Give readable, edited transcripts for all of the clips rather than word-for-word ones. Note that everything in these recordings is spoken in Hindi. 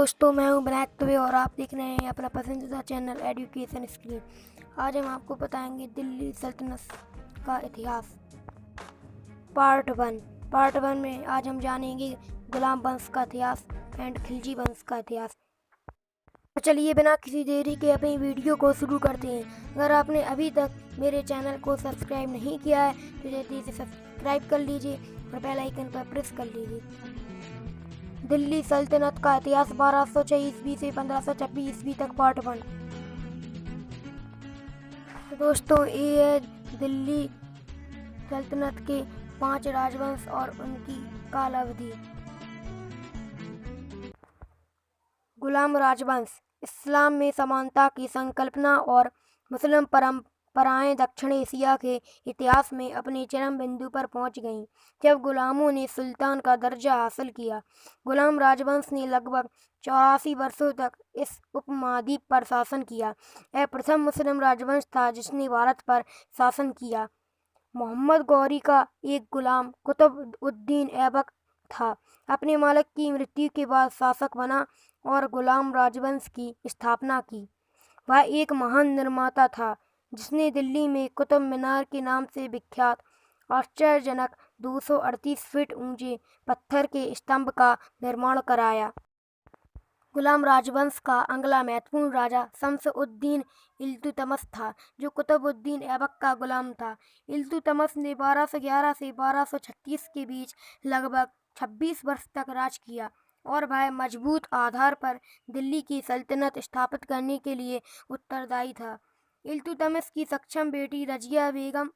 दोस्तों, मैं हूं विनायक दुबे और आप देख रहे हैं अपना पसंदीदा चैनल एजुकेशन स्क्रीन। आज हम आपको बताएंगे दिल्ली सल्तनत का इतिहास पार्ट वन में आज हम जानेंगे गुलाम वंश का इतिहास एंड खिलजी वंश का इतिहास। तो चलिए बिना किसी देरी के अपनी वीडियो को शुरू करते हैं। अगर आपने अभी तक मेरे चैनल को सब्सक्राइब नहीं किया है तो जल्दी से सब्सक्राइब कर लीजिए और बेल आइकन पर प्रेस कर लीजिए। दिल्ली सल्तनत का इतिहास 1206 ईस्वी से 1526 ईस्वी तक पार्ट वन। तो दोस्तों, ये है दिल्ली सल्तनत के 5 राजवंश और उनकी काल अवधि। गुलाम राजवंश इस्लाम में समानता की संकल्पना और मुस्लिम परंपराएं दक्षिण एशिया के इतिहास में अपने चरम बिंदु पर पहुंच गईं जब गुलामों ने सुल्तान का दर्जा हासिल किया। गुलाम राजवंश ने लगभग 84 वर्षों तक इस उपमहाद्वीप पर शासन किया। यह प्रथम मुस्लिम राजवंश था जिसने भारत पर शासन किया। मोहम्मद गौरी का एक गुलाम कुतुब-उद-दीन ऐबक था। अपने मालिक की मृत्यु के बाद शासक बना और गुलाम राजवंश की स्थापना की। वह एक महान निर्माता था जिसने दिल्ली में कुतुब मीनार के नाम से विख्यात आश्चर्यजनक 238 फीट ऊंचे पत्थर के स्तंभ का निर्माण कराया। गुलाम राजवंश का अगला महत्वपूर्ण राजा शम्स-उद-दीन इल्तुतमिश था, जो कुतुब-उद-दीन ऐबक का गुलाम था। इल्तुतमिश ने 1211 से 1236 के बीच लगभग 26 वर्ष तक राज किया और वह मजबूत आधार पर दिल्ली की सल्तनत स्थापित करने के लिए उत्तरदायी था। इल्तुतमिश की सक्षम बेटी रजिया बेगम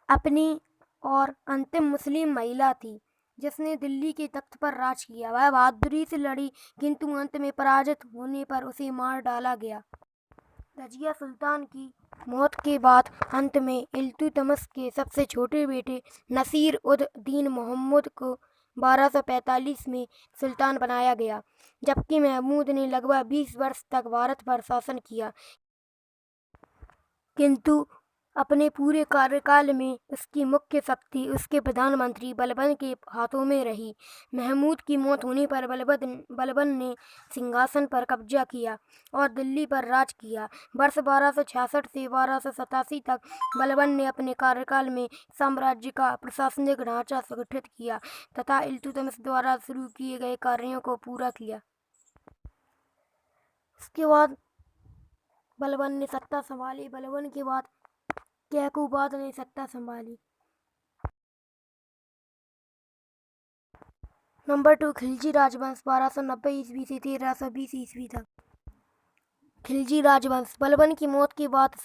अपनी और अंतिम मुस्लिम महिला थी जिसने दिल्ली के तख्त पर राज किया। वह बहादुरी से लड़ी किंतु अंत में पराजित होने पर उसे मार डाला गया। रजिया सुल्तान की मौत के बाद अंत में इल्तुतमिश के सबसे छोटे बेटे नसीर-उद-दीन मोहम्मद को 1245 में सुल्तान बनाया गया, जबकि महमूद ने लगभग 20 वर्ष तक भारत पर शासन किया, किंतु अपने पूरे कार्यकाल में उसकी मुख्य शक्ति उसके प्रधानमंत्री बलबन के हाथों में रही। महमूद की मौत होने पर बलबन ने सिंहासन पर कब्जा किया और दिल्ली पर राज किया। वर्ष 1266 से 1287 तक बलबन ने अपने कार्यकाल में साम्राज्य का प्रशासनिक ढांचा संगठित किया तथा इल्तुतमिश द्वारा शुरू किए गए कार्यों को पूरा किया। उसके बाद बलबन ने सत्ता संभाली। बलबन के बाद कैकूबाद ने सत्ता संभाली। नंबर 2, खिलजी राजवंश 1290 ईस्वी से 1320 ईस्वी तक। खिलजी राजवंश बलबन की मौत के बाद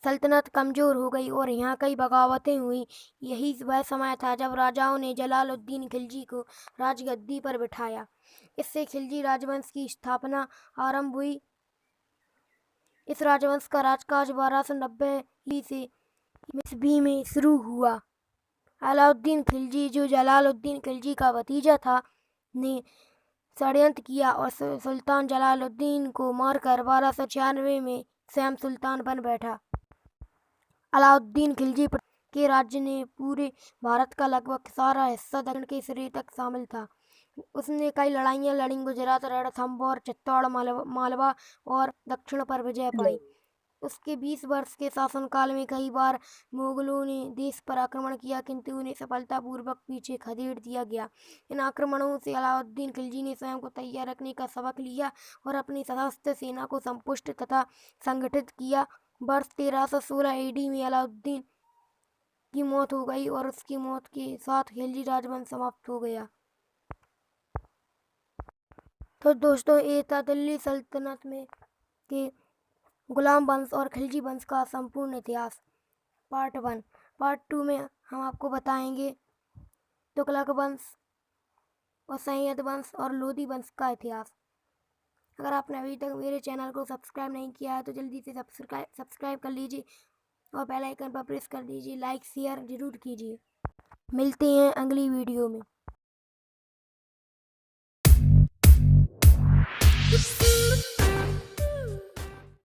सल्तनत कमजोर हो गई और यहाँ कई बगावतें हुई। यही वह समय था जब राजाओं ने जलालुद्दीन खिलजी को राजगद्दी पर बिठाया। इससे खिलजी राजवंश की स्थापना आरंभ हुई। इस राजवंश का राजकाज 1290 ईस्वी में शुरू हुआ। अलाउद्दीन खिलजी, जो जलालुद्दीन खिलजी का भतीजा था, ने षड्यंत्र किया और सुल्तान जलालुद्दीन को मारकर 1296 में स्वयं सुल्तान बन बैठा। अलाउद्दीन खिलजी के राज्य ने पूरे भारत का लगभग सारा हिस्सा दक्षिण के सिरे तक शामिल था। उसने कई लड़ाइयाँ लड़ी, गुजरात, रणथंभौर, चित्तौड़, मालवा और दक्षिण पर विजय पाई। उसके 20 वर्ष के शासनकाल में कई बार मुगलों ने देश पर आक्रमण किया, किंतु उन्हें सफलतापूर्वक पीछे खदेड़ दिया गया। इन आक्रमणों से अलाउद्दीन खिलजी ने स्वयं को तैयार रखने का सबक लिया और अपनी सशस्त्र सेना को संपुष्ट तथा संगठित किया। वर्ष 1316 AD में अलाउद्दीन की मौत हो गई और उसकी मौत के साथ खिलजी राजवंश समाप्त हो गया। तो दोस्तों, ये था दिल्ली सल्तनत में के गुलाम वंश और खिलजी वंश का संपूर्ण इतिहास पार्ट 1। पार्ट 2 में हम आपको बताएंगे तुगलक वंश और सैयद वंश और लोदी वंश का इतिहास। अगर आपने अभी तक मेरे चैनल को सब्सक्राइब नहीं किया है तो जल्दी से सब्सक्राइब कर लीजिए और बेल आइकन पर प्रेस कर दीजिए। लाइक शेयर जरूर कीजिए। मिलते हैं अगली वीडियो में।